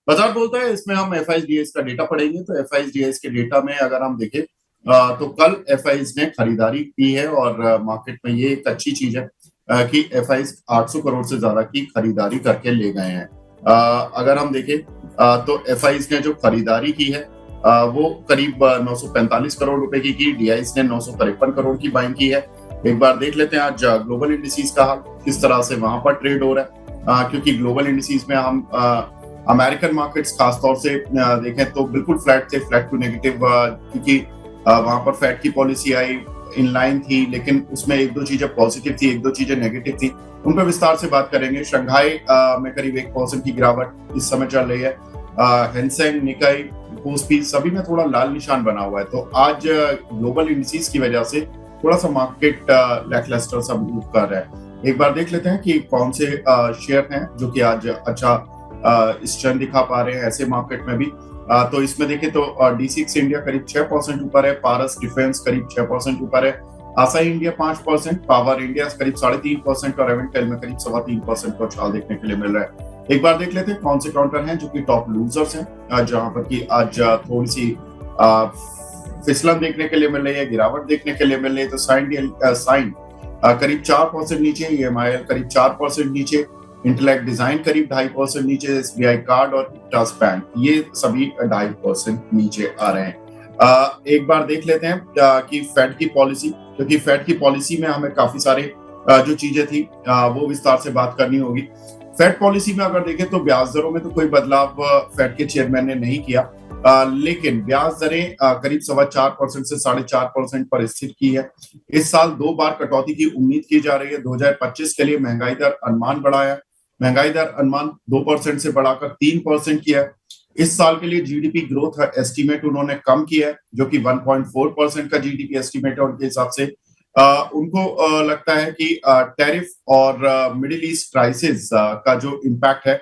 बाजार बोलता है, इसमें हम एफआईडीएस का डेटा पढ़ेंगे। तो एफआईडीएस के डेटा में अगर हम देखें तो कल एफआईज ने खरीदारी की है और मार्केट में ये एक अच्छी चीज है कि एफआईज 800 करोड़ से ज्यादा की खरीदारी करके ले गए हैं। अगर हम देखें तो एफआईज ने जो खरीदारी की है वो करीब 945 करोड़ रुपए की डीआईज ने 953 करोड़ की बाइंग की है। एक बार देख लेते हैं आज ग्लोबल इंडिसेस का हाल किस तरह से वहां पर ट्रेड हो रहा है, क्योंकि ग्लोबल इंडिसेस में हम अमेरिकन मार्केट्स खासतौर से देखें तो बिल्कुल फ्लैट थे, फ्लैट टू नेगेटिव, क्योंकि वहां पर फेड की पॉलिसी आई इन लाइन थी, लेकिन उसमें एक दो चीजें पॉजिटिव थी, एक दो चीजें नेगेटिव थी। उन पर विस्तार से बात करेंगे। शंघाई में करीब 1% की गिरावट इस समय चल रही है। हैंसेंग, निकाई, कोस्पी सभी में थोड़ा लाल निशान बना हुआ है। तो आज ग्लोबल इंडिसेस की वजह से थोड़ा सा मार्केट लैकलस्टर सा मूव कर रहा है। एक बार देख लेते हैं कि कौन से शेयर हैं जो कि आज अच्छा स्ट्रेंथ दिखा पा रहे हैं ऐसे मार्केट में भी। तो इसमें देखें तो D6 इंडिया करीब 6% ऊपर है, पारस डिफेंस करीब 6% ऊपर है, आसाई इंडिया 5%, पावर इंडिया करीब 3.5% और एवेंटेल में करीब 3.25% का उछाल देखने के लिए मिल रहा है। एक बार देख लेते हैं कौन से काउंटर हैं जो कि टॉप लूजर्स हैं, जहां पर कि आज थोड़ी सी फिसलन देखने के लिए मिल रही है, गिरावट देखने के लिए मिल रही है। तो साइन करीब 4% नीचे, EMIL करीब 4% नीचे, इंटेलेक्ट डिजाइन करीब 2.5% नीचे, SBI कार्ड और इक्विटास बैंक ये सभी 2.5% नीचे आ रहे हैं। एक बार देख लेते हैं कि फेड की पॉलिसी, क्योंकि फेड की पॉलिसी में हमें काफी सारे जो चीजें थी वो विस्तार से बात करनी होगी। फेड पॉलिसी में अगर देखें तो ब्याज दरों में तो कोई बदलाव फेड के चेयरमैन ने नहीं किया, लेकिन ब्याज दरें करीब 4.25% से 4.5% पर स्थिर की है। इस साल 2 बार कटौती की उम्मीद की जा रही है। 2025 के लिए महंगाई दर अनुमान बढ़ाया, महंगाई दर अनुमान 2% से बढ़ाकर 3% किया है। इस साल के लिए जीडीपी ग्रोथ एस्टीमेट उन्होंने कम किया है, जो कि 1.4% का जीडीपी एस्टीमेट है उनके हिसाब से। उनको लगता है कि टैरिफ और मिडिल ईस्ट क्राइसिस का जो इम्पैक्ट है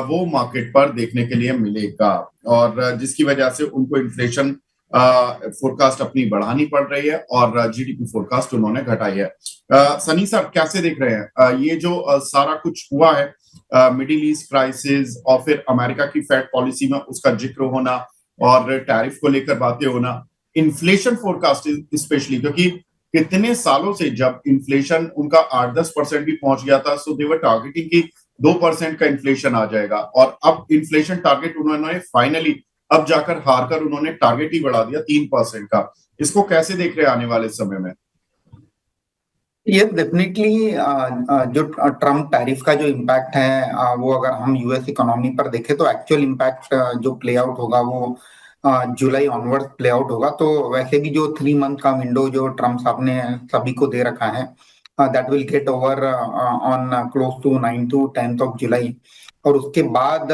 वो मार्केट पर देखने के लिए मिलेगा, और जिसकी वजह से उनको इन्फ्लेशन फोरकास्ट अपनी बढ़ानी पड़ रही है और जीडीपी फोरकास्ट उन्होंने घटाई है। सनी सर कैसे देख रहे हैं ये जो सारा कुछ हुआ है, मिडिल ईस्ट क्राइसिस और फिर अमेरिका की फेड पॉलिसी में उसका जिक्र होना और टैरिफ को लेकर बातें होना, इन्फ्लेशन फोरकास्ट स्पेशली, क्योंकि कितने सालों से जब इन्फ्लेशन उनका 8-10% भी पहुंच गया था, सो देवर टारगेटिंग की 2% का इन्फ्लेशन आ जाएगा, और अब इन्फ्लेशन टारगेट उन्होंने फाइनली अब जाकर हारकर उन्होंने टारगेट ही बढ़ा दिया 3% का। इसको कैसे देख रहे हैं आने वाले समय में? ये डेफिनेटली जो ट्रम्प टैरिफ का जो इम्पैक्ट है वो अगर हम यूएस इकोनॉमी पर देखें तो एक्चुअल इम्पैक्ट जो प्ले आउट होगा वो जुलाई ऑनवर्ड प्ले आउट होगा। तो वैसे भी जो 3 मंथ का विंडो जो ट्रम्प साहब ने सभी को दे रखा है that will get over on close to 9 to 10 July. और उसके बाद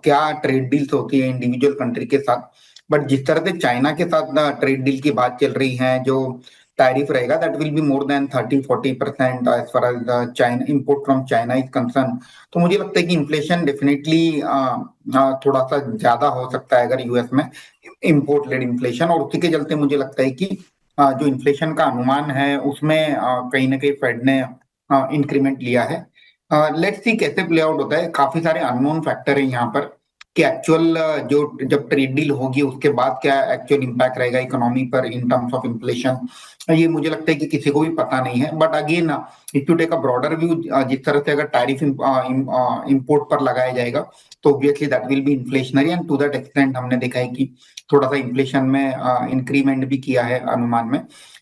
क्या ट्रेड डील्स होती है इंडिविजुअल कंट्री के साथ, बट जिस तरह से चाइना के साथ ट्रेड डील की बात चल रही है, जो tariff रहेगा that will be more than 30-40% as far as the China import from China is concerned। तो मुझे लगता है कि इन्फ्लेशन डेफिनेटली थोड़ा सा ज्यादा हो सकता है अगर यूएस में इम्पोर्ट लेड इन्फ्लेशन, और उसी के चलते मुझे लगता है कि जो इन्फ्लेशन का अनुमान है उसमें कहीं ना कहीं फेड ने इंक्रीमेंट लिया है। लेट्स सी कैसे प्ले आउट होता है। काफी सारे अननोन फैक्टर है यहाँ पर कि एक्चुअल जो जब ट्रेड डील होगी उसके बाद क्या एक्चुअल इम्पैक्ट रहेगा इकोनॉमी पर इन टर्म्स ऑफ इन्फ्लेशन, ये मुझे लगता है कि किसी को भी पता नहीं है। But again if you take a broader view, जिस तरह से अगर टैरिफ इंपोर्ट पर लगाया जाएगा तो obviously that will be inflationary, and to that extent हमने देखा है कि थोड़ा सा इन्फ्लेशन में इंक्रीमेंट भी किया है अनुमान में।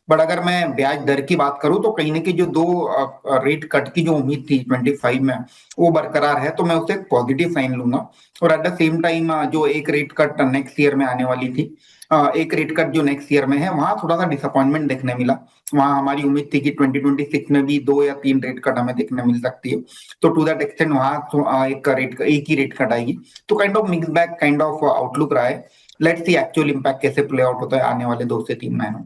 बट अगर मैं ब्याज दर की बात करूं तो कहीं ना कहीं जो 2 रेट कट की जो उम्मीद थी 25 में वो बरकरार है, तो मैं उसे एक पॉजिटिव साइन लूंगा। और एट द सेम टाइम जो एक रेट कट नेक्स्ट ईयर में आने वाली थी, एक रेट कट जो नेक्स्ट ईयर में है वहां थोड़ा सा डिसअपॉइंटमेंट देखने मिला। वहां हमारी उम्मीद थी कि 2026 में भी 2 या 3 रेट कट हमें देखने मिल सकती है। तो टू दैट एक्सटेंट वहां तो एक ही रेट कट आएगी। तो kind of mix bag kind of outlook रहा है। लेट्स सी एक्चुअल इम्पैक्ट कैसे प्ले आउट होता है आने वाले 2 से 3 महीनों।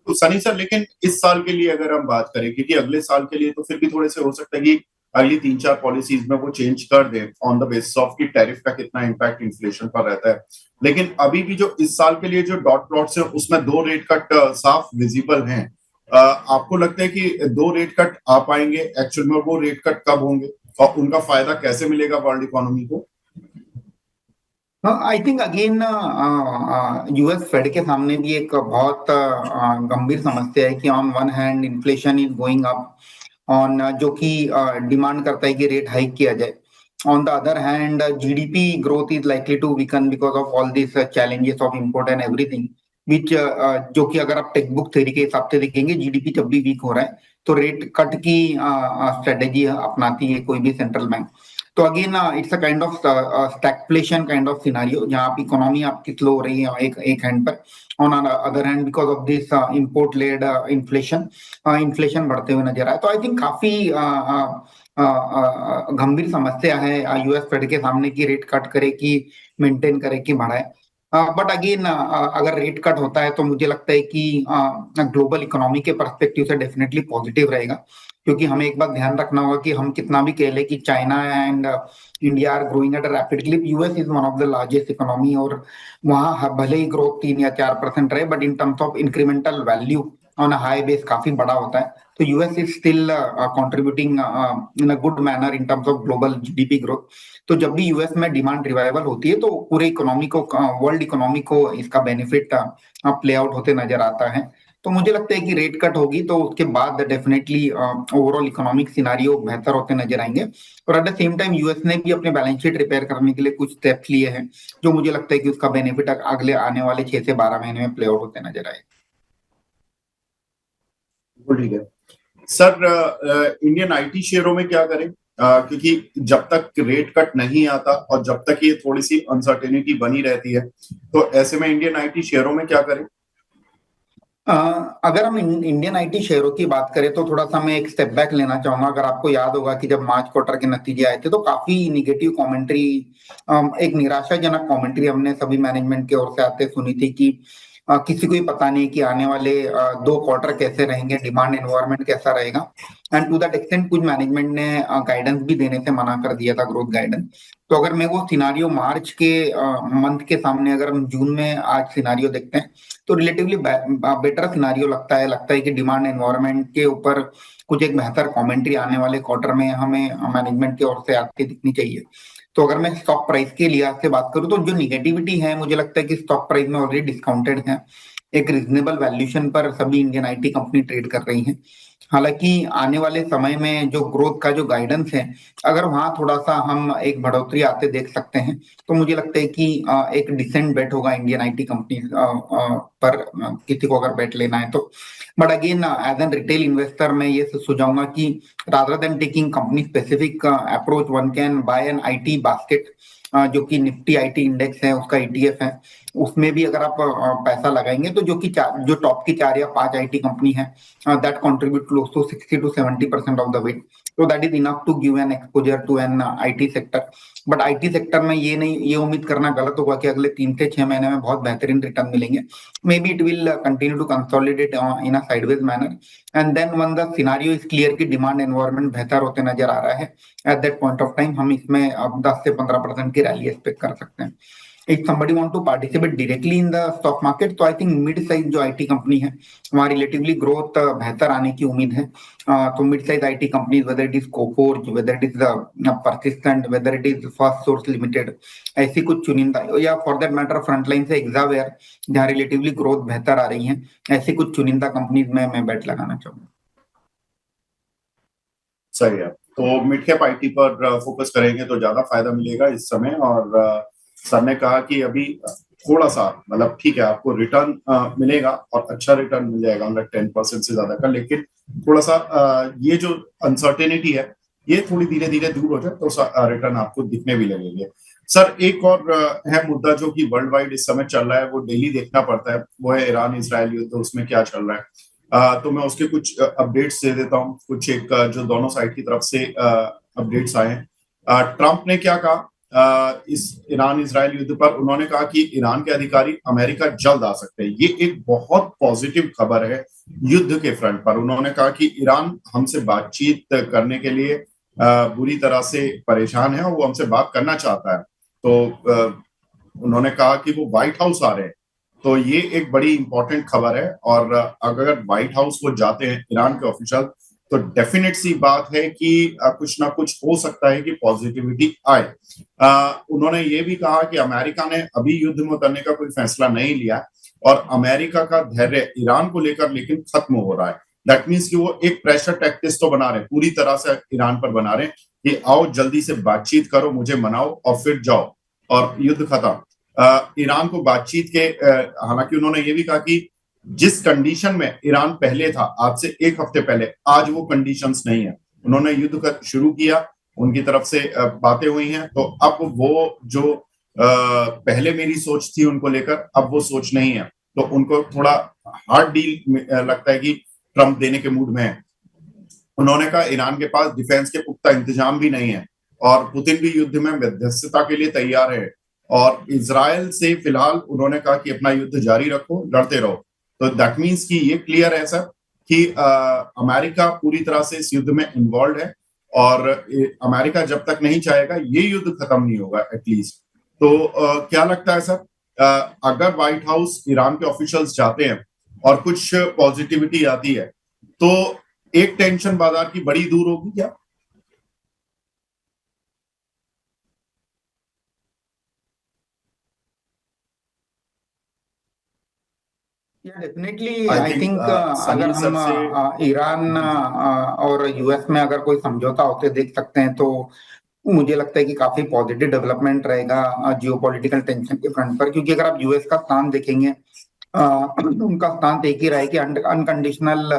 तो सनी सर, लेकिन इस साल के लिए अगर हम बात करें, क्योंकि अगले साल के लिए तो फिर भी थोड़े से हो सकता है कि अगली 3-4 पॉलिसीज में वो चेंज कर दे ऑन द बेसिस ऑफ की टैरिफ का कितना इम्पैक्ट इन्फ्लेशन पर रहता है, लेकिन अभी भी जो इस साल के लिए जो डॉट प्लॉट्स है उसमें 2 रेट कट साफ विजिबल हैं। आपको लगता है कि 2 रेट कट आ पाएंगे एक्चुअल में? वो रेट कट कब होंगे और उनका फायदा कैसे मिलेगा वर्ल्ड इकोनॉमी को? I think again US Fed के सामने भी एक बहुत गंभीर समस्या है कि on one hand inflation is going up on, जो कि डिमांड करता है कि रेट हाइक किया जाए. On the other hand GDP growth is likely to weaken because of all this challenges of import and everything, which जो कि अगर आप टेक्स्ट बुक थ्योरी के हिसाब से देखेंगे, जीडीपी जब भी वीक हो रहा है तो रेट कट की स्ट्रेटेजी अपनाती है कोई भी सेंट्रल बैंक. तो again it's a kind of stagflation kind of scenario, जहां आप इकोनॉमी आपकी स्लो हो रही है एक हैंड पर. On other hand because of this import led inflation, inflation बढ़ते हुए नजर आए. तो आई थिंक काफी गंभीर समस्या है यूएस फेड के सामने की रेट कट करे कि मेंटेन करे कि बढ़ाए. बट अगेन अगर रेट कट होता है तो मुझे लगता है कि ग्लोबल इकोनॉमी के पर्सपेक्टिव से डेफिनेटली पॉजिटिव रहेगा, क्योंकि हमें एक बात ध्यान रखना होगा कि हम कितना भी कह लें कि China and India are growing at a rapid clip, US is one of the largest economy, और वहां भले ही ग्रोथ 3 या 4% रहे, but in terms of incremental value on a high base काफी बड़ा होता है. तो US is still contributing in a good manner in terms of global GDP growth. तो जब भी यूएस में डिमांड रिवाइवल होती है तो पूरे इकोनॉमी को, वर्ल्ड इकोनॉमी को इसका बेनिफिट प्ले आउट होते नजर आता है. तो मुझे लगता है कि रेट कट होगी तो उसके बाद डेफिनेटली ओवरऑल इकोनॉमिक सिनारियो बेहतर होते नजर आएंगे. और eight the same time US ने भी अपने बैलेंस शीट रिपेयर करने के लिए कुछ स्टेप्स लिए हैं, जो मुझे लगता है कि उसका बेनिफिट अगले आने वाले 6 से 12 महीने में प्ले आउट होते नजर आए. ठीक है सर, इंडियन आईटी शेयरों में क्या करें? क्योंकि जब तक रेट कट नहीं आता और जब तक ये थोड़ी सी अनसर्टेनिटी बनी रहती है, तो ऐसे में इंडियन आईटी शेयरों में क्या करें? अगर हम इंडियन आईटी शेयरों की बात करें तो थोड़ा सा मैं एक स्टेप बैक लेना चाहूंगा. अगर आपको याद होगा कि जब मार्च क्वार्टर के नतीजे आए थे तो काफी निगेटिव कमेंट्री, एक निराशाजनक कमेंट्री हमने सभी मैनेजमेंट की ओर से आते सुनी थी कि किसी को ही पता नहीं कि आने वाले 2 क्वार्टर कैसे रहेंगे, डिमांड एनवायरनमेंट कैसा रहेगा. एंड टू दैट एक्सटेंट कुछ मैनेजमेंट ने गाइडेंस भी देने से मना कर दिया था, ग्रोथ गाइडेंस. तो अगर मैं वो सिनारियो मार्च के मंथ के सामने, अगर हम जून में आज सिनारियो देखते हैं तो रिलेटिवली बेटर सिनारियो लगता है कि डिमांड एनवायरनमेंट के ऊपर कुछ एक बेहतर कमेंट्री आने वाले क्वार्टर में हमें मैनेजमेंट की ओर से आती दिखनी चाहिए. तो अगर मैं स्टॉक प्राइस के लिहाज से बात करूं तो जो निगेटिविटी है, मुझे लगता है कि स्टॉक प्राइस में ऑलरेडी डिस्काउंटेड है. एक रीजनेबल वैल्यूएशन पर सभी इंडियन आईटी कंपनी ट्रेड कर रही हैं. हालांकि आने वाले समय में जो ग्रोथ का जो गाइडेंस है, अगर वहां थोड़ा सा हम एक बढ़ोतरी आते देख सकते हैं तो मुझे लगता है कि एक डिसेंट बेट होगा इंडियन आईटी कंपनी पर, किसी को अगर बेट लेना है तो. But again as an retail investor मैं ये सुझाऊंगा कि rather than taking company specific approach, one can buy an IT basket, जो कि निफ्टी आईटी इंडेक्स है, उसका ईटीएफ है. उसमें भी अगर आप पैसा लगाएंगे तो जो टॉप की 4 या 5 आईटी कंपनी है, that contribute close to 60 to 70% of the weight. So that is enough to give an exposure to an IT sector. But IT sector में ये उम्मीद करना गलत होगा कि अगले 3 से 6 महीने में बहुत बेहतरीन रिटर्न मिलेंगे. Maybe it will continue to consolidate in a sideways manner, and then one the scenario is clear कि डिमांड एनवायरनमेंट बेहतर होते नजर आ रहा है, at that point of time हम इसमें अब 10 से 15% की रैली एक्सपेक्ट कर सकते हैं. If somebody want to participate directly in the stock market, तो I think mid size जो IT कंपनी है वहाँ रिलेटिवली ग्रोथ बेहतर आने की उम्मीद है. तो mid size IT company, whether it is Coforge, whether it is the Persistent, whether it is First Source Limited, ऐसी कुछ चुनिंदा, या फॉर दैट मैटर फ्रंटलाइन से एग्जावेयर, जहाँ रिलेटिवली ग्रोथ बेहतर आ रही है, ऐसी कुछ चुनिंदा कंपनीज में मैं बेट लगाना चाहूंगा. सही है, तो मिड कैप आईटी पर फोकस करेंगे तो ज्यादा फायदा मिलेगा इस समय. और सर ने कहा कि अभी थोड़ा सा, मतलब ठीक है, आपको रिटर्न मिलेगा और अच्छा रिटर्न मिल जाएगा, मतलब 10% से ज्यादा का, लेकिन थोड़ा सा ये जो अनसर्टेनिटी है ये थोड़ी धीरे धीरे दूर हो जाए तो रिटर्न आपको दिखने भी लगेंगे. सर, एक और है मुद्दा जो कि वर्ल्ड वाइड इस समय चल रहा है, वो डेली देखना पड़ता है, वो है ईरान इजराइल युद्ध. तो उसमें क्या चल रहा है, तो मैं उसके कुछ अपडेट्स दे देता हूँ. कुछ एक जो दोनों साइड की तरफ से अपडेट्स आए हैं. ट्रंप ने क्या कहा इस ईरान इजराइल युद्ध पर? उन्होंने कहा कि ईरान के अधिकारी अमेरिका जल्द आ सकते हैं. ये एक बहुत पॉजिटिव खबर है युद्ध के फ्रंट पर. उन्होंने कहा कि ईरान हमसे बातचीत करने के लिए बुरी तरह से परेशान है और वो हमसे बात करना चाहता है. तो उन्होंने कहा कि वो व्हाइट हाउस आ रहे हैं. तो ये एक बड़ी इंपॉर्टेंट खबर है. और अगर व्हाइट हाउस वो जाते हैं ईरान के ऑफिशियल, तो डेफिनेट सी बात है कि कुछ ना कुछ हो सकता है कि पॉजिटिविटी आए। उन्होंने ये भी कहा कि अमेरिका ने अभी युद्ध में उतरने का कोई फैसला नहीं लिया और अमेरिका का धैर्य ईरान को लेकर लेकिन खत्म हो रहा है। दैट मीन्स कि वो एक प्रेशर टैक्टिक्स तो बना रहे, पूरी तरह से ईरान पर बना रहे कि आओ जल्दी से बातचीत करो, मुझे मनाओ और फिर जाओ और युद्ध खत्म। ईरान को बातचीत के हालांकि उन्होंने ये भी कहा कि जिस कंडीशन में ईरान पहले था आज से एक हफ्ते पहले, आज वो कंडीशंस नहीं है। उन्होंने युद्ध शुरू किया, उनकी तरफ से बातें हुई हैं, तो अब वो जो पहले मेरी सोच थी उनको लेकर, अब वो सोच नहीं है। तो उनको थोड़ा हार्ड डील लगता है कि ट्रंप देने के मूड में है। उन्होंने कहा ईरान के पास डिफेंस के पुख्ता इंतजाम भी नहीं है और पुतिन भी युद्ध में मध्यस्थता के लिए तैयार है। और इजराइल से फिलहाल उन्होंने कहा कि अपना युद्ध जारी रखो, लड़ते रहो। तो दैट मीन्स कि ये क्लियर है सर कि अमेरिका पूरी तरह से इस युद्ध में इन्वॉल्व है और अमेरिका जब तक नहीं चाहेगा ये युद्ध खत्म नहीं होगा एटलीस्ट। तो क्या लगता है सर, अगर व्हाइट हाउस ईरान के ऑफिशियल्स जाते हैं और कुछ पॉजिटिविटी आती है तो एक टेंशन बाजार की बड़ी दूर होगी क्या? Definitely I I think think अगर सनी हम सर से ईरान और यूएस में अगर कोई समझौता होते देख सकते हैं तो मुझे लगता है कि काफी पॉजिटिव डेवलपमेंट रहेगा जियोपॉलिटिकल टेंशन के फ्रंट पर, क्योंकि अगर आप यूएस का स्थान देखेंगे उनका स्थान एक ही रहा है कि अनकंडीशनल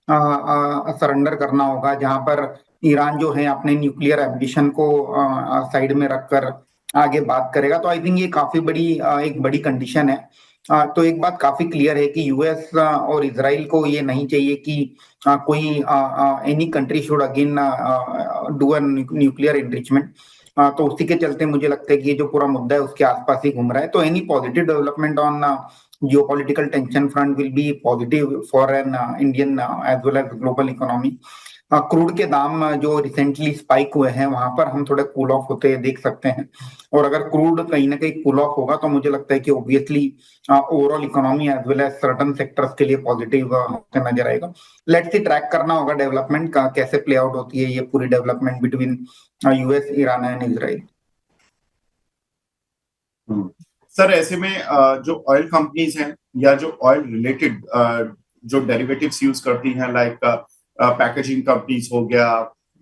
सरेंडर करना होगा, जहां पर ईरान जो है अपने न्यूक्लियर एम्बिशन को साइड में रखकर आगे बात करेगा। तो आई थिंक ये काफी बड़ी एक बड़ी कंडीशन है। तो एक बात काफी क्लियर है कि यूएस और इसराइल को ये नहीं चाहिए कि कोई any country should again do a nuclear enrichment. तो उसी के चलते मुझे लगता है कि ये जो पूरा मुद्दा है उसके आसपास ही घूम रहा है। तो any positive development on geopolitical tension front will be positive for an Indian as well as global economy। Crude के दाम जो रिसेंटली स्पाइक हुए हैं वहां पर हम थोड़े कूल ऑफ होते देख सकते हैं, और अगर क्रूड कहीं ना कहीं कूल ऑफ होगा तो मुझे लगता है कि obviously overall economy as well as certain sectors के लिए पॉजिटिव होते नजर आएगा। लेट्स सी, ट्रैक करना होगा डेवलपमेंट का कैसे प्ले आउट होती है ये पूरी development between US, Iran and Israel. Sir ऐसे में जो ऑयल कंपनीज हैं या जो ऑयल रिलेटेड जो डेरिवेटिव्स यूज करती हैं, लाइक पैकेजिंग कंपनीज हो गया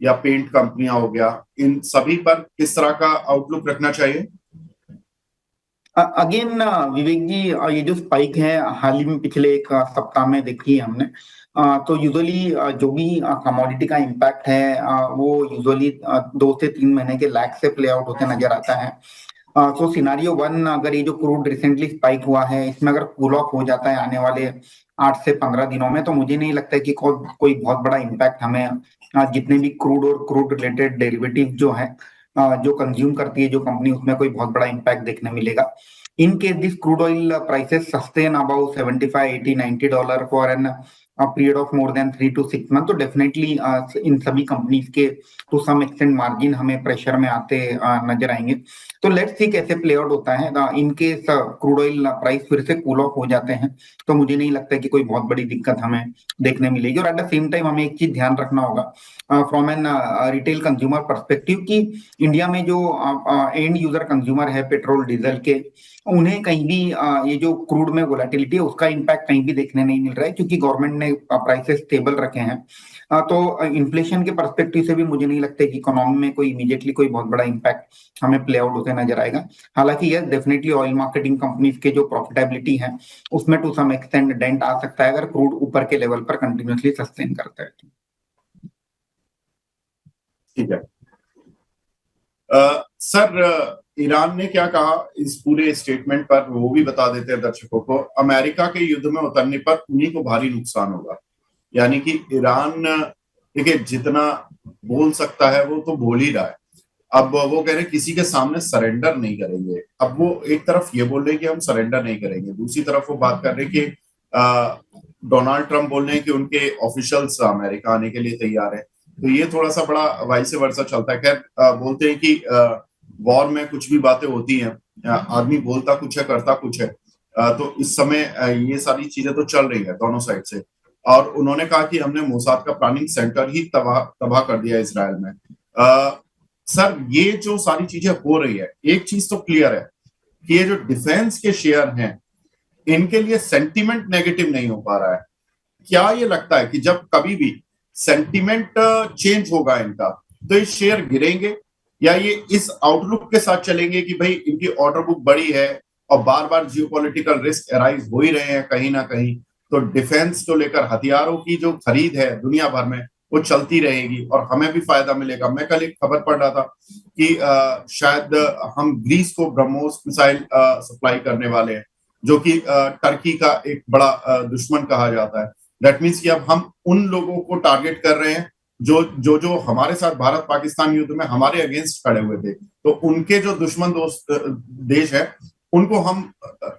या पेंट कंपनियां हो गया, इन सभी पर किस तरह का आउटलुक रखना चाहिए? अगेन विवेक जी, ये जो स्पाइक है हाल ही में पिछले एक सप्ताह में देखी है हमने। तो यूजुअली जो भी कमोडिटी का इम्पैक्ट है वो यूजुअली 2 से 3 महीने के लैग से प्ले आउट होते नजर आता है। तो सिनारियो वन, अगर ये जो क्रूड रिसेंटली स्पाइक हुआ है इसमें अगर कूल ऑफ हो जाता है आने वाले 8 से 15 दिनों में, तो मुझे नहीं लगता है कि कोई बहुत बड़ा इम्पैक्ट हमें जितने भी क्रूड और क्रूड रिलेटेड डेरिवेटिव जो है जो कंज्यूम करती है जो कंपनी, उसमें कोई बहुत बड़ा इम्पैक्ट देखने मिलेगा। In case this crude oil prices sustain about 75, 80, $90 for an period of more than 3 to 6 months, तो डेफिनेटली इन सभी कंपनीज के टू सम एक्सटेंट मार्जिन हमें प्रेशर में आते नजर आएंगे। तो लेट्स सी कैसे प्ले आउट होता है। In case crude oil price फिर से कूल ऑफ हो जाते हैं तो मुझे नहीं लगता कि कोई बहुत बड़ी दिक्कत हमें देखने मिलेगी। और एट द सेम टाइम हमें एक चीज ध्यान रखना होगा from an retail consumer perspective कि इंडिया में जो एंड यूजर कंज्यूमर है पेट्रोल डीजल के, उन्हें कहीं भी ये जो क्रूड में वोलेटिलिटी है उसका इम्पैक्ट कहीं भी देखने नहीं मिल रहा है, क्योंकि गवर्नमेंट ने प्राइसेस स्टेबल रखे हैं। तो इन्फ्लेशन के परस्पेक्टिव से भी मुझे नहीं लगता कि इकोनॉमी में कोई इमीडिएटली कोई बहुत बड़ा इम्पैक्ट हमें प्ले आउट होते नजर आएगा। हालांकि yes, definitely oil marketing companies के जो प्रॉफिटेबिलिटी है उसमें टू सम एक्सटेंट डेंट आ सकता है अगर क्रूड ऊपर के लेवल पर कंटिन्यूसली सस्टेन करता है। ठीक है। सर ईरान ने क्या कहा इस पूरे स्टेटमेंट पर, वो भी बता देते हैं दर्शकों को। अमेरिका के युद्ध में उतरने पर उन्हीं को भारी नुकसान होगा, यानी कि ईरान देखिए जितना बोल सकता है वो तो बोल ही रहा है। अब वो कह रहे हैं किसी के सामने सरेंडर नहीं करेंगे। अब वो एक तरफ ये बोल रहे हैं कि हम सरेंडर नहीं करेंगे, दूसरी तरफ वो बात कर रहे हैं कि डोनाल्ड ट्रंप बोल रहे हैं कि उनके ऑफिशियल्स अमेरिका आने के लिए तैयार है। तो ये थोड़ा सा बड़ा वाइस वर्सा चलता है। खैर बोलते हैं कि वॉर में कुछ भी बातें होती हैं, आदमी बोलता कुछ है करता कुछ है। तो इस समय ये सारी चीजें तो चल रही है दोनों साइड से। और उन्होंने कहा कि हमने मोसाद का प्लानिंग सेंटर ही तबाह तबाह कर दिया इसराइल में। सर ये जो सारी चीजें हो रही है, एक चीज तो क्लियर है कि ये जो डिफेंस के शेयर हैं इनके लिए सेंटिमेंट नेगेटिव नहीं हो पा रहा है। क्या ये लगता है कि जब कभी भी सेंटिमेंट चेंज होगा इनका तो ये शेयर गिरेंगे, या ये इस आउटलुक के साथ चलेंगे कि भाई इनकी ऑर्डर बुक बड़ी है और बार बार जियोपॉलिटिकल रिस्क अराइज हो ही रहे हैं कहीं ना कहीं, तो डिफेंस को लेकर हथियारों की जो खरीद है दुनिया भर में वो चलती रहेगी और हमें भी फायदा मिलेगा। मैं कल एक खबर पढ़ रहा था कि शायद हम ग्रीस को ब्रह्मोस मिसाइल सप्लाई करने वाले हैं, जो कि टर्की का एक बड़ा दुश्मन कहा जाता है। दैट मीन्स कि अब हम उन लोगों को टारगेट कर रहे हैं जो हमारे साथ भारत पाकिस्तान युद्ध में हमारे अगेंस्ट खड़े हुए थे, तो उनके जो दुश्मन दोस्त देश है उनको हम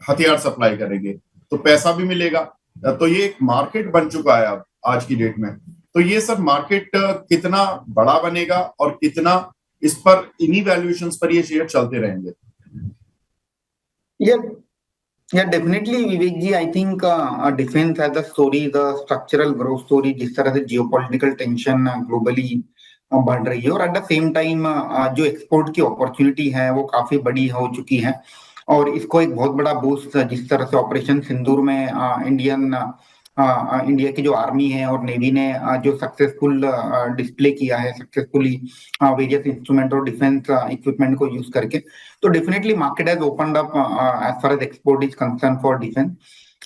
हथियार सप्लाई करेंगे, तो पैसा भी मिलेगा। तो ये एक मार्केट बन चुका है अब आज की डेट में। तो ये सब मार्केट कितना बड़ा बनेगा और कितना इस पर इन्हीं वैल्यूएशंस पर ये शेयर चलते रहेंगे। ये Yeah, definitely, Vivek ji. I think defense as a story, the structural growth story, जिस तरह से geopolitical tension globally बढ़ रही है, और at the same time जो एक्सपोर्ट की अपॉर्चुनिटी है वो काफी बड़ी हो चुकी है, और इसको एक बहुत बड़ा बूस्ट जिस तरह से ऑपरेशन सिंदूर में इंडिया की जो आर्मी है और नेवी ने जो सक्सेसफुल डिस्प्ले किया है, सक्सेसफुली वेरियस इंस्ट्रूमेंट और डिफेंस इक्विपमेंट को यूज करके, तो definitely market has opened up as far as export is concern for defence.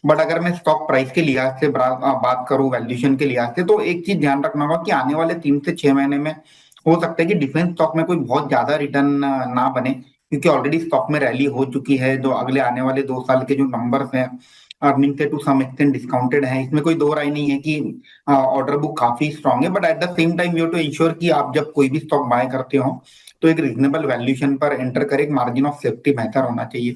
But अगर मैं स्टॉक प्राइस के लिहाज से बात करूं, वैल्यूएशन के लिहाज से, तो एक चीज ध्यान रखना होगा कि आने वाले 3 से 6 महीने में हो सकता है कि डिफेंस स्टॉक में कोई बहुत ज्यादा रिटर्न ना बने, क्योंकि ऑलरेडी स्टॉक में रैली हो चुकी है। जो अगले आने वाले 2 साल के जो नंबर्स हैं अर्निंग से टू सम एक्सटेंट डिस्काउंटेड है, इसमें कोई दो राय नहीं है कि ऑर्डर बुक काफी स्ट्रांग है। But at the same time you to ensure कि आप जब कोई भी स्टॉक बाय करते हो तो एक रीजनेबल वैल्यूएशन पर एंटर कर, एक मार्जिन ऑफ सेफ्टी बेहतर होना चाहिए।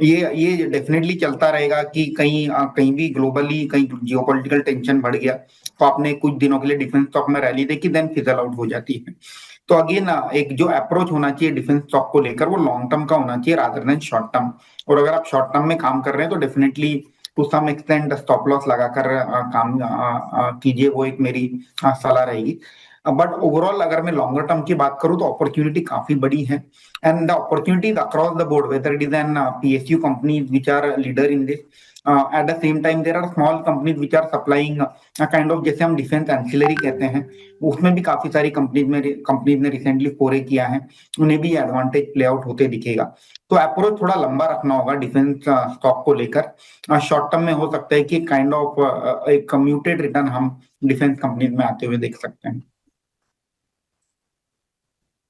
ये डेफिनेटली चलता रहेगा कि कहीं भी ग्लोबली कहीं जियोपॉलिटिकल टेंशन बढ़ गया तो आपने कुछ दिनों के लिए डिफेंस स्टॉक में रैली देखी, देन फिजल आउट हो जाती है। तो अगेन एक जो अप्रोच होना चाहिए डिफेंस स्टॉक को लेकर वो लॉन्ग टर्म का होना चाहिए रादर देन शॉर्ट टर्म। और अगर आप शॉर्ट टर्म में काम कर रहे हैं तो definitely to some extent stop loss लगाकर काम कीजिए, वो एक मेरी सलाह रहेगी। बट ओवरऑल अगर मैं लॉन्गर टर्म की बात करूं तो अपॉर्चुनिटी काफी बड़ी है, and the opportunities across the board, weather it is an PSU companies which are leader in this. At the same time there are small companies which are supplying kind of, जैसे हम defence ancillary कहते हैं, उसमें भी काफी सारी companies ने recently फोरे किया है, उन्हें भी एडवांटेज प्ले आउट होते दिखेगा। तो अप्रोच थोड़ा लंबा रखना होगा डिफेंस स्टॉक को लेकर। शॉर्ट टर्म में हो सकता है कि काइंड ऑफ एक म्यूटेड रिटर्न हम डिफेंस कंपनीज में आते हुए देख सकते हैं।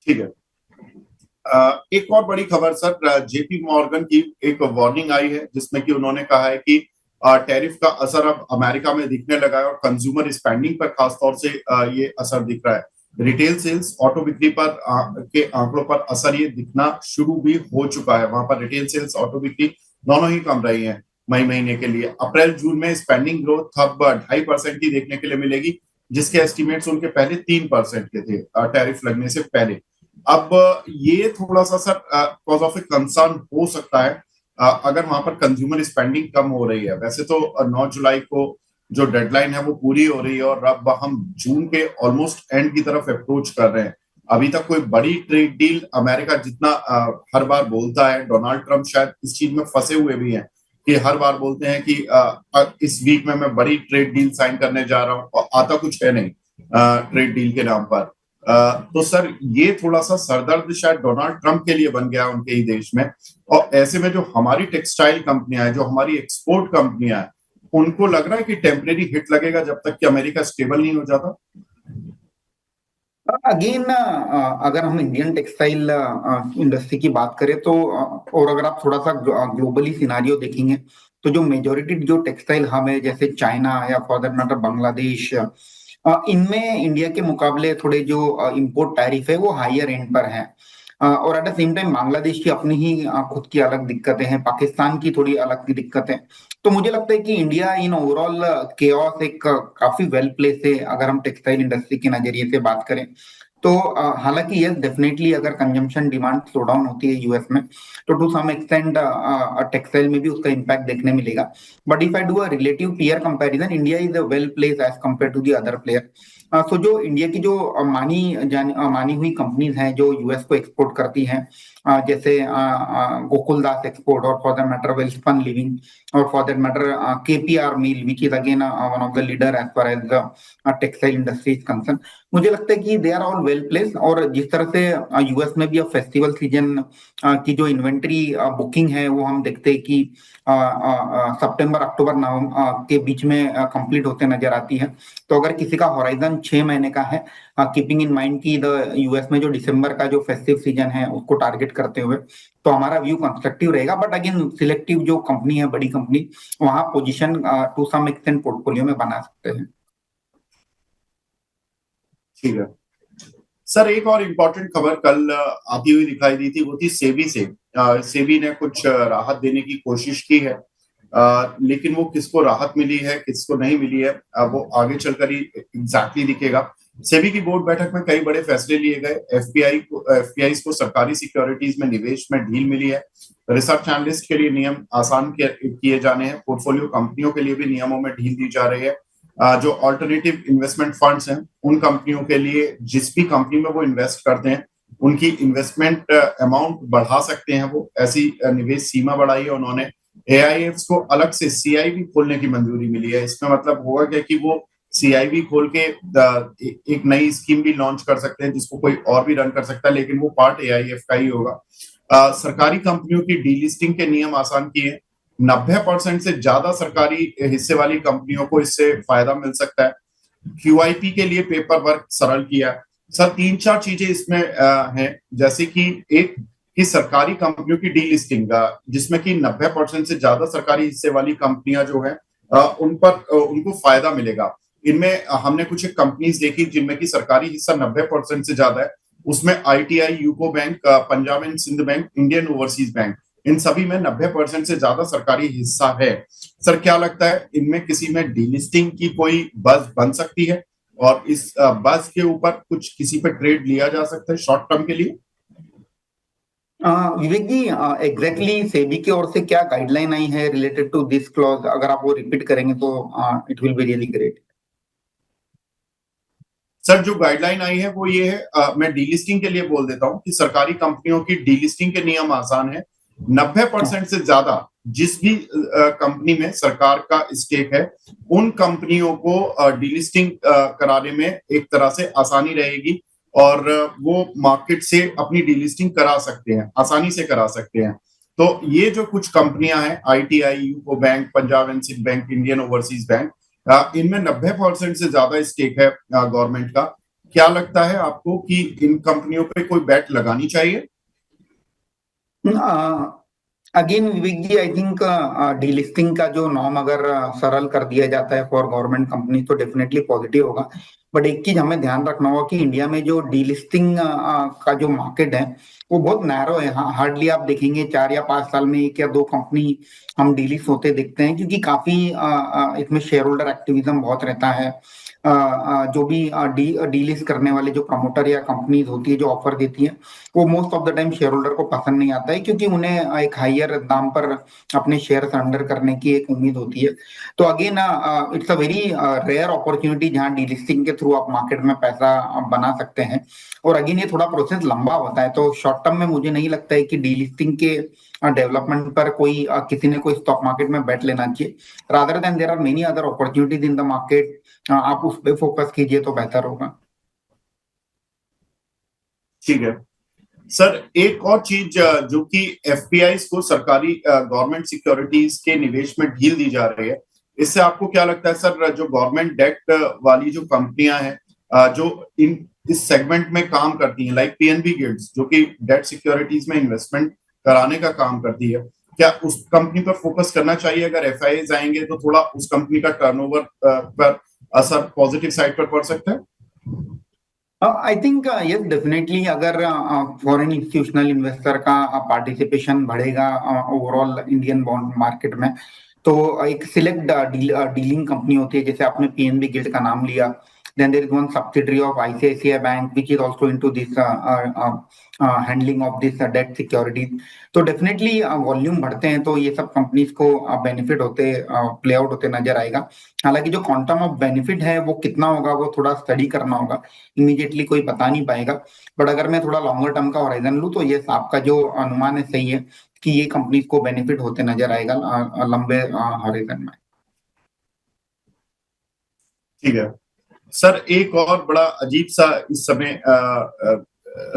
ठीक है। एक और बड़ी खबर सर, जेपी मॉर्गन की एक वार्निंग आई है जिसमें कि उन्होंने कहा है कि टैरिफ का असर अब अमेरिका में दिखने लगा है और कंज्यूमर स्पेंडिंग पर खासतौर से ये असर दिख रहा है। रिटेल सेल्स, ऑटो बिक्री पर के आंकड़ों पर असर ये दिखना शुरू भी हो चुका है। वहां पर रिटेल सेल्स, ऑटो बिक्री दोनों ही कम रही हैं मई महीने के लिए। अप्रैल जून में स्पेंडिंग ग्रोथ अब 2.5% की देखने के लिए मिलेगी, जिसके एस्टिमेट्स उनके पहले 3% के थे टैरिफ लगने से पहले। अब ये थोड़ा सा sir cause of a concern हो सकता है अगर वहां पर कंज्यूमर स्पेंडिंग कम हो रही है। वैसे तो 9 जुलाई को जो डेडलाइन है वो पूरी हो रही है और अब हम जून के ऑलमोस्ट एंड की तरफ अप्रोच कर रहे हैं। अभी तक कोई बड़ी ट्रेड डील अमेरिका जितना हर बार बोलता है, डोनाल्ड ट्रंप शायद इस चीज में फंसे हुए भी हैं कि हर बार बोलते हैं कि इस वीक में मैं बड़ी ट्रेड डील साइन करने जा रहा हूं और आता कुछ है नहीं ट्रेड डील के नाम पर। तो सर ये थोड़ा सा सरदर्द शायद डोनाल्ड ट्रंप के लिए बन गया उनके ही देश में, और ऐसे में जो हमारी टेक्सटाइल कंपनियां हैं, जो हमारी एक्सपोर्ट कंपनियां हैं, उनको लग रहा है कि टेम्परेरी हिट लगेगा जब तक कि अमेरिका स्टेबल नहीं हो जाता। अगेन अगर हम इंडियन टेक्सटाइल इंडस्ट्री की बात करें तो और अगर आप थोड़ा सा ग्लोबली सिनारियो देखेंगे तो जो मेजोरिटी जो टेक्सटाइल हब है जैसे चाइना या फॉर दैट मैटर बांग्लादेश, इनमें इंडिया के मुकाबले थोड़े जो इंपोर्ट टैरिफ है वो हायर एंड पर है। और eight the same time Bangladesh की अपनी ही खुद की अलग दिक्कतें हैं, पाकिस्तान की थोड़ी अलग की दिक्कतें। तो मुझे लगता है कि इंडिया इन ओवरऑल केओस एक काफी वेल प्लेस है अगर हम टेक्सटाइल इंडस्ट्री के नजरिए से बात करें। तो हालांकि यस डेफिनेटली अगर कंजम्पशन डिमांड स्लो डाउन होती है यूएस में तो टू सम एक्सटेंट टेक्सटाइल में भी उसका इम्पैक्ट देखने मिलेगा। But if I do a relative peer comparison, India is a well place as compare to the other player. So जो इंडिया की जो मानी हुई कंपनीज हैं जो यूएस को एक्सपोर्ट करती हैं, जैसे गोकुलदास एक्सपोर्ट, और for that matter Welspun living, और for that matter KPR mill which is again one of the leader as far as textile industry is concern. मुझे लगता है कि they are all well place. और जिस तरह से यूएस में भी अब फेस्टिवल सीजन की जो इन्वेंट्री बुकिंग है वो हम देखते हैं कि सितंबर अक्टूबर नवंबर के बीच में कंप्लीट होते नजर आती है। तो अगर किसी का हॉराइजन 6 महीने का है, कीपिंग इन माइंड की द यूएस में जो दिसंबर का जो फेस्टिव सीजन है उसको टारगेट करते हुए, तो हमारा व्यू कंस्ट्रक्टिव रहेगा। बट अगेन सिलेक्टिव जो कंपनी है, बड़ी कंपनी, वहां position to some extent portfolio में बना सकते हैं। ठीक है सर, एक और इम्पोर्टेंट खबर कल आती हुई दिखाई दी थी, वो थी सेबी से। सेबी ने कुछ राहत देने की कोशिश की है, लेकिन वो किसको राहत मिली है किसको नहीं मिली है वो आगे चलकर ही एग्जैक्टली दिखेगा। सेबी की बोर्ड बैठक में कई बड़े फैसले लिए गए। एफपीआई को सरकारी सिक्योरिटीज में निवेश में ढील मिली है। रिसर्च एनालिस्ट के लिए नियम आसान किए जाने हैं। पोर्टफोलियो कंपनियों के लिए भी नियमों में ढील दी जा रही है। जो ऑल्टरनेटिव इन्वेस्टमेंट फंड्स हैं उन कंपनियों के लिए जिस भी कंपनी में वो इन्वेस्ट करते हैं उनकी इन्वेस्टमेंट अमाउंट बढ़ा सकते हैं। वो ऐसी निवेश सीमा बढ़ाई है उन्होंने। एआईएफ को अलग से सीआईबी खोलने की मंजूरी मिली है। इसमें मतलब होगा क्या कि वो सीआईबी खोल के एक नई स्कीम भी लॉन्च कर सकते हैं जिसको कोई और भी रन कर सकता है, लेकिन वो पार्ट एआईएफ का ही होगा। सरकारी कंपनियों की डीलिस्टिंग के नियम आसान किए। 90% से ज्यादा सरकारी हिस्से वाली कंपनियों को इससे फायदा मिल सकता है। क्यूआईपी के लिए पेपर वर्क सरल किया। सर 3-4 चीजें इसमें हैं, जैसे कि एक कि सरकारी कंपनियों की डीलिस्टिंग, जिसमें कि 90% से ज्यादा सरकारी हिस्से वाली कंपनियां जो है उन पर उनको फायदा मिलेगा। इनमें हमने कुछ एक कंपनीज देखी जिनमें कि सरकारी हिस्सा 90% से ज्यादा है। उसमें ITI, UCO bank, Punjab and Sind bank, Indian Overseas bank, इन सभी में 90% से ज्यादा सरकारी हिस्सा है। सर क्या लगता है इनमें किसी में डीलिस्टिंग की कोई बज बन सकती है और इस बज के ऊपर कुछ किसी पे ट्रेड लिया जा सकता है शॉर्ट टर्म के लिए? विवेक जी, एग्जैक्टली सेबी की ओर से क्या गाइडलाइन आई है रिलेटेड टू दिस क्लॉज, अगर आप वो रिपीट करेंगे तो it will be really great. Sir जो गाइडलाइन आई है वो ये है, मैं डीलिस्टिंग के लिए बोल देता हूं कि सरकारी कंपनियों की डीलिस्टिंग के नियम आसान है। 90% से ज्यादा जिस भी कंपनी में सरकार का स्टेक है उन कंपनियों को डीलिस्टिंग कराने में एक तरह से आसानी रहेगी और वो मार्केट से अपनी डीलिस्टिंग करा सकते हैं, आसानी से करा सकते हैं। तो ये जो कुछ कंपनियां हैं, ITI, UCO bank, Punjab and Sind bank, Indian Overseas Bank, इनमें 90% से ज्यादा स्टेक है गवर्नमेंट का। क्या लगता है आपको कि इन कंपनियों पे कोई बैट लगानी चाहिए? Again Vivek ji, I think delisting का जो नॉर्म अगर सरल कर दिया जाता है फॉर गवर्नमेंट कंपनी तो डेफिनेटली पॉजिटिव होगा। बट एक चीज हमें ध्यान रखना होगा कि इंडिया में जो डीलिस्टिंग का जो मार्केट है वो बहुत नैरो है। हार्डली आप देखेंगे 4 या 5 साल में 1 या 2 कंपनी हम डीलिस्ट होते देखते हैं, क्योंकि काफी इसमें शेयर होल्डर एक्टिविज्म बहुत रहता है। जो भी डीलिस्ट करने वाले जो प्रमोटर या कंपनीज होती है जो ऑफर देती है वो most of the time share holder को पसंद नहीं आता है, क्योंकि उन्हें एक हायर दाम पर अपने शेयर सरेंडर करने की एक उम्मीद होती है। तो again it's a very rare opportunity जहां डीलिस्टिंग के थ्रू आप मार्केट में पैसा बना सकते हैं। और अगेन ये थोड़ा प्रोसेस लंबा होता है, तो शॉर्ट टर्म में मुझे नहीं लगता है कि डीलिस्टिंग के डेवलपमेंट पर कोई किसी ने कोई स्टॉक मार्केट में बैट लेना चाहिए। Rather than there are many other opportunities in the market, आप उस पर फोकस कीजिए तो बेहतर होगा। ठीक है सर, एक और चीज जो कि एफपीआई को सरकारी गवर्नमेंट सिक्योरिटीज के निवेश में ढील दी जा रही है, इससे आपको क्या लगता है सर? जो गवर्नमेंट डेट वाली जो कंपनियां हैं जो इन इस सेगमेंट में काम करती हैं, लाइक पीएनबी गिल्ड्स जो कि डेट सिक्योरिटीज में इन्वेस्टमेंट कराने का काम करती है, क्या उस कंपनी पर फोकस करना चाहिए? अगर एफआईआई आएंगे तो थोड़ा उस कंपनी का टर्नओवर पर असर पॉजिटिव साइड पर पड़ सकता है? आई थिंक यस डेफिनेटली, अगर फॉरेन इंस्टीट्यूशनल इन्वेस्टर का पार्टिसिपेशन बढ़ेगा ओवरऑल इंडियन बॉन्ड मार्केट में, तो एक सिलेक्ट डीलिंग कंपनी होती है, जैसे आपने पीएनबी गिल्ड का नाम लिया, Then there is one subsidiary of ICICI Bank which is also into this handling of this debt security. तो डेफिनेटली वॉल्यूम बढ़ते हैं तो ये सब कंपनीज को बेनिफिट होते प्ले आउट होते नजर आएगा। हालांकि जो क्वांटम ऑफ बेनिफिट है वो कितना होगा वो थोड़ा स्टडी करना होगा, इमीडिएटली कोई बता नहीं पाएगा। बट अगर मैं थोड़ा लॉन्गर टर्म का होराइजन लूं तो ये आपका जो अनुमान है सही है कि ये कंपनीज को बेनिफिट होते नजर आएगा लंबे होराइजन में। ठीक है सर, एक और बड़ा अजीब सा इस समय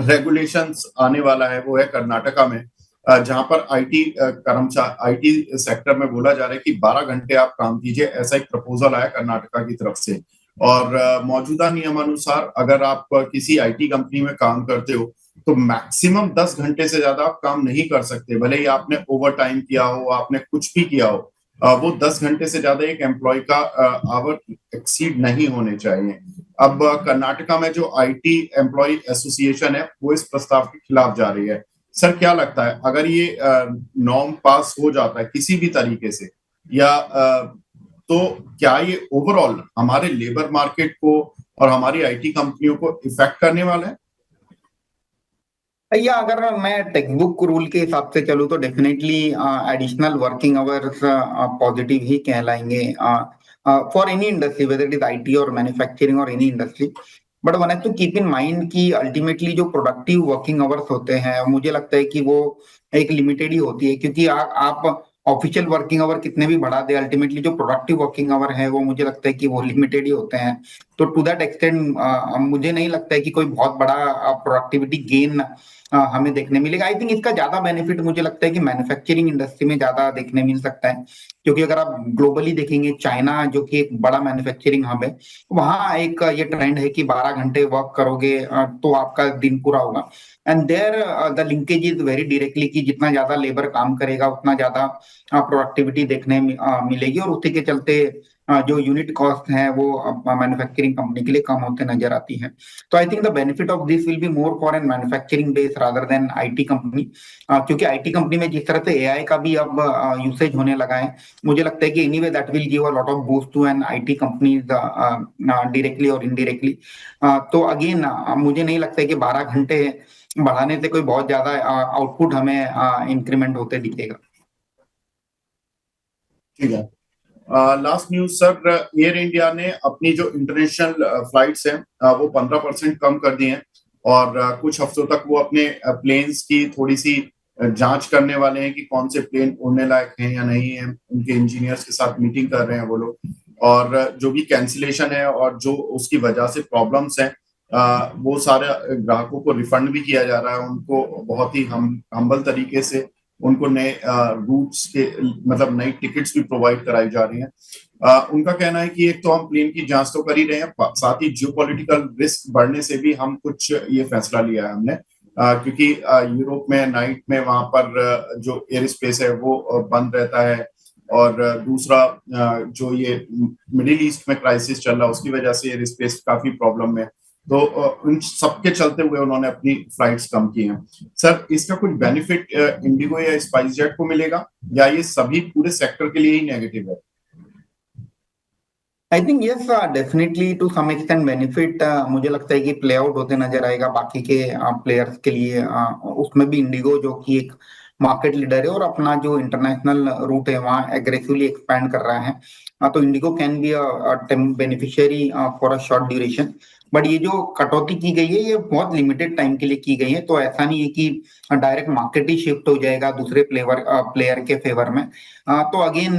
रेगुलेशंस आने वाला है, वो है कर्नाटका में, जहां पर आईटी सेक्टर में बोला जा रहा है कि 12 घंटे आप काम कीजिए, ऐसा एक प्रपोजल आया कर्नाटका की तरफ से। और मौजूदा नियमानुसार अगर आप किसी आईटी कंपनी में काम करते हो तो मैक्सिमम 10 घंटे से ज्यादा आप काम नहीं कर सकते, भले ही आपने ओवर टाइम किया हो, आपने कुछ भी किया हो, वो 10 घंटे से ज्यादा एक एम्प्लॉय का आवर एक्सीड नहीं होने चाहिए। अब कर्नाटका में जो आईटी एम्प्लॉय एसोसिएशन है वो इस प्रस्ताव के खिलाफ जा रही है। सर क्या लगता है, अगर ये नॉर्म पास हो जाता है किसी भी तरीके से, या तो क्या ये ओवरऑल हमारे लेबर मार्केट को और हमारी आईटी कंपनियों को इफेक्ट करने वाला है? या अगर मैं टेक्स्ट बुक रूल के हिसाब से चलूँ तो definitely additional working hours positive ही कहलाएंगे for any industry, whether it is IT और मैन्युफैक्चरिंग और any industry. But one has to keep in mind कि अल्टीमेटली जो प्रोडक्टिव वर्किंग आवर्स होते हैं मुझे लगता है कि वो एक लिमिटेड ही होती है, क्योंकि आप ऑफिशियल वर्किंग आवर कितने भी बढ़ा दे, अल्टीमेटली जो प्रोडक्टिव वर्किंग आवर है वो मुझे लगता है कि वो लिमिटेड ही होते हैं। तो टू दैट एक्सटेंड मुझे नहीं लगता है कि कोई बहुत बड़ा प्रोडक्टिविटी गेन हमें देखने मिलेगा। आई थिंक इसका ज्यादा बेनिफिट मुझे लगता है कि मैन्युफैक्चरिंग इंडस्ट्री में ज्यादा देखने मिल सकता है, क्योंकि अगर आप ग्लोबली देखेंगे चाइना जो कि एक बड़ा मैन्युफैक्चरिंग हब है, वहां एक ये ट्रेंड है कि 12 घंटे वर्क करोगे तो आपका दिन पूरा होगा। And there the linkage is very directly कि जितना ज्यादा लेबर काम करेगा उतना ज्यादा प्रोडक्टिविटी देखने मिलेगी, और उसी के चलते जो यूनिट कॉस्ट है वो मैन्युफैक्चरिंग कंपनी के लिए कम होते नजर आती है। तो I think the benefit of this will be more for an manufacturing base rather than IT company, क्योंकि आईटी कंपनी में जिस तरह से एआई का भी अब यूसेज होने लगा है, मुझे लगता है कि anyway that will give a lot of boost to an IT companies directly और इनडायरेक्टली। तो अगेन मुझे नहीं लगता है कि 12 घंटे बढ़ाने से कोई बहुत ज्यादा आउटपुट हमें इंक्रीमेंट होते दिखेगा। ठीक है, last news sir, air India ने अपनी जो इंटरनेशनल फ्लाइट्स हैं वो 15% कम कर दी हैं, और कुछ हफ्तों तक वो अपने प्लेन्स की थोड़ी सी जांच करने वाले हैं कि कौन से प्लेन उड़ने लायक हैं या नहीं है। उनके इंजीनियर्स के साथ मीटिंग कर रहे हैं वो लोग, और जो भी कैंसिलेशन है और जो उसकी वजह से प्रॉब्लम्स हैं वो सारे ग्राहकों को रिफंड भी किया जा रहा है। उनको बहुत ही हम्बल तरीके से उनको नए रूट्स के मतलब नई टिकट्स भी प्रोवाइड कराई जा रही हैं। उनका कहना है कि एक तो हम प्लेन की जांच तो कर ही रहे हैं, साथ ही जियोपॉलिटिकल रिस्क बढ़ने से भी हम कुछ ये फैसला लिया है हमने, क्योंकि यूरोप में नाइट में वहां पर जो एयर स्पेस है वो बंद रहता है, और दूसरा जो ये मिडिल ईस्ट में क्राइसिस चल रहा है उसकी वजह से एयर स्पेस काफी प्रॉब्लम में, तो उन सबके चलते हुए उन्होंने अपनी फ्लाइट्स कम की हैं। सर इसका कुछ बेनिफिट इंडिगो या स्पाइस जेट को मिलेगा, या ये सभी पूरे सेक्टर के लिए ही नेगेटिव है? I think yes, definitely to some extent benefit मुझे लगता है कि प्ले आउट होते नजर आएगा बाकी के प्लेयर्स के लिए। उसमें भी इंडिगो जो कि एक मार्केट लीडर है और अपना जो इंटरनेशनल रूट है वहाँ एग्रेसिवली एक्सपैंड कर रहा है, तो Indigo can be beneficiary for a short duration. But ये जो कटौती की गई है ये बहुत लिमिटेड टाइम के लिए की गई है, तो ऐसा नहीं है कि डायरेक्ट मार्केट ही शिफ्ट हो जाएगा दूसरे प्लेयर के फेवर में। तो again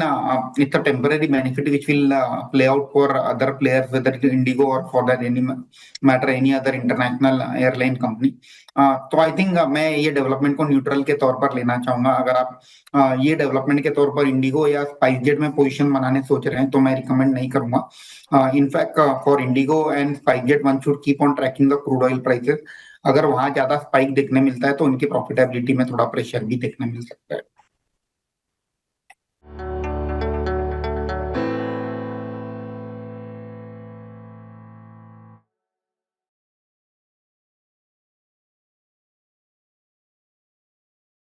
it's a temporary benefit which will play out for other players whether it IndiGo और for that any matter any other international airline company. तो आई थिंक मैं ये डेवलपमेंट को न्यूट्रल के तौर पर लेना चाहूंगा। अगर आप ये डेवलपमेंट के तौर पर इंडिगो या स्पाइसजेट में पोजीशन बनाने सोच रहे हैं तो मैं रिकमेंड नहीं करूंगा। In fact for Indigo and SpiceJet one should keep on tracking the crude oil prices. अगर वहां ज्यादा स्पाइक देखने मिलता है तो उनकी प्रॉफिटेबिलिटी में थोड़ा प्रेशर भी देखने मिल सकता है।